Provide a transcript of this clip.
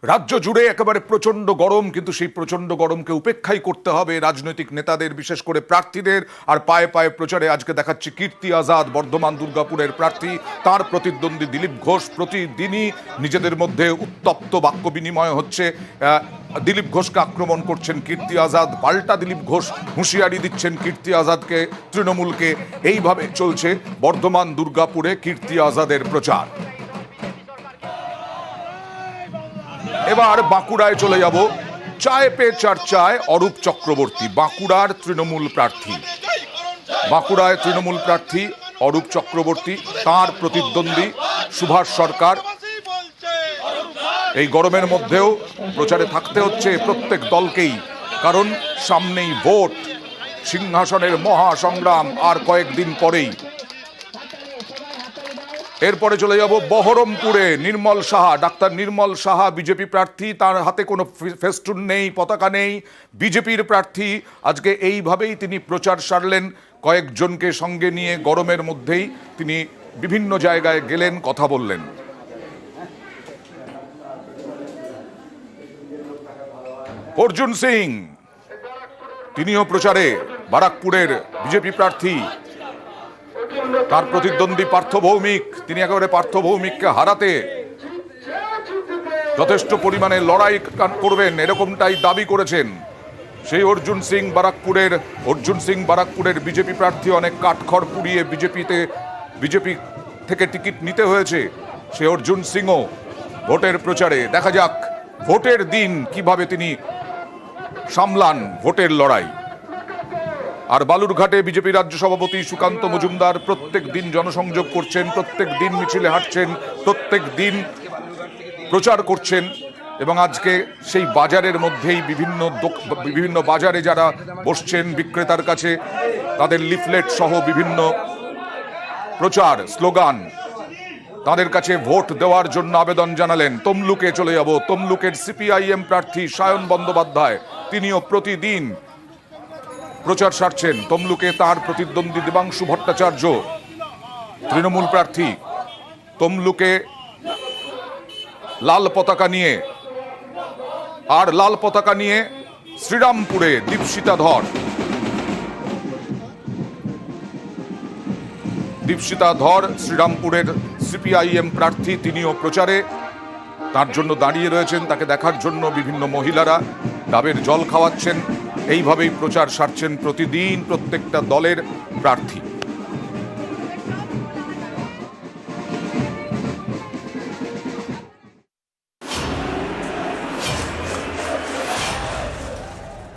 রাজ্য জুড়ে একেবারে প্রচন্ড গরম, কিন্তু সেই প্রচন্ড গরমকে উপেক্ষাই করতে হবে রাজনৈতিক নেতাদের, বিশেষ করে প্রার্থীদের। আর পায়ে পায়ে প্রচারে আজকে দেখাচ্ছে কীর্তি আজাদ, বর্ধমান দুর্গাপুরের প্রার্থী। তার প্রতিদ্বন্দ্বী দিলীপ ঘোষ। প্রতিদিনই নিজেদের মধ্যে উত্তপ্ত বাক্য বিনিময় হচ্ছে। দিলীপ ঘোষকে আক্রমণ করছেন কীর্তি আজাদ, পাল্টা দিলীপ ঘোষ হুঁশিয়ারি দিচ্ছেন কীর্তি আজাদকে, তৃণমূলকে। এইভাবে চলছে বর্ধমান দুর্গাপুরে কীর্তি আজাদের প্রচার। এবার বাঁকুড়ায় চলে যাব। চায় পে চর্চায় অরূপ চক্রবর্তী, বাঁকুড়ার তৃণমূল প্রার্থী। বাঁকুড়ায় তৃণমূল প্রার্থী অরূপ চক্রবর্তী, তার প্রতিদ্বন্দ্বী সুভাষ সরকার। এই গরমের মধ্যেও প্রচারে থাকতে হচ্ছে প্রত্যেক দলকেই, কারণ সামনেই ভোট, সিংহাসনের মহা সংগ্রাম আর কয়েকদিন পরেই। এরপরে চলে যাব বহরমপুরে। নির্মল সাহা, ডাক্তার নির্মল সাহা বিজেপি প্রার্থী। তার হাতে কোনো ফেস্টুন নেই, পতাকা নেই, বিজেপির প্রার্থী। আজকে এইভাবেই তিনি প্রচার সারলেন, কয়েকজনকে সঙ্গে নিয়ে গরমের মধ্যেই তিনি বিভিন্ন জায়গায় গেলেন, কথা বললেন। অর্জুন সিং, তিনিও প্রচারে, বারাকপুরের বিজেপি প্রার্থী। তার প্রতিদ্বন্দ্বী পার্থ ভৌমিক, তিনি একেবারে পার্থ ভৌমিককে হারাতে যথেষ্ট পরিমাণে লড়াই করবেন, এরকমটাই দাবি করেছেন। সেই অর্জুন সিং বারাকপুরের বিজেপি প্রার্থী। অনেক কাঠখড় পুড়িয়ে বিজেপি থেকে টিকিট নিতে হয়েছে। সে অর্জুন সিংও ভোটের প্রচারে। দেখা যাক ভোটের দিন কিভাবে তিনি সামলান ভোটের লড়াই। আর বালুরঘাটে বিজেপি রাজ্য সভাপতি সুকান্ত মজুমদার প্রত্যেক দিন জনসংযোগ করছেন, প্রত্যেক দিন মিছিলে হাঁটছেন, প্রত্যেক দিন প্রচার করছেন। এবং আজকে সেই বাজারের মধ্যেই বিভিন্ন বাজারে যারা বসছেন বিক্রেতার কাছে, তাদের লিফলেট সহ বিভিন্ন প্রচার স্লোগান, তাদের কাছে ভোট দেওয়ার জন্য আবেদন জানালেন। তমলুকে চলে যাব। তমলুকের সিপিআইএম প্রার্থী সায়ন বন্দ্যোপাধ্যায়, তিনিও প্রতিদিন প্রচার সারছেন। তমলুকে তার প্রতিদ্বন্দ্বী দেবাংশু ভট্টাচার্য, তৃণমূল প্রার্থী। তমলুকে লাল পতাকা নিয়ে, আর লাল পতাকা নিয়ে শ্রীরামপুরে দীপশিতা ধর, শ্রীরামপুরের সিপিআইএম প্রার্থী, তিনিও প্রচারে। তার জন্য দাঁড়িয়ে রয়েছেন, তাকে দেখার জন্য বিভিন্ন মহিলারা ডাবের জল খাওয়াচ্ছেন। এইভাবেই প্রচার সারছেন প্রতিদিন প্রত্যেকটা দলের প্রার্থী।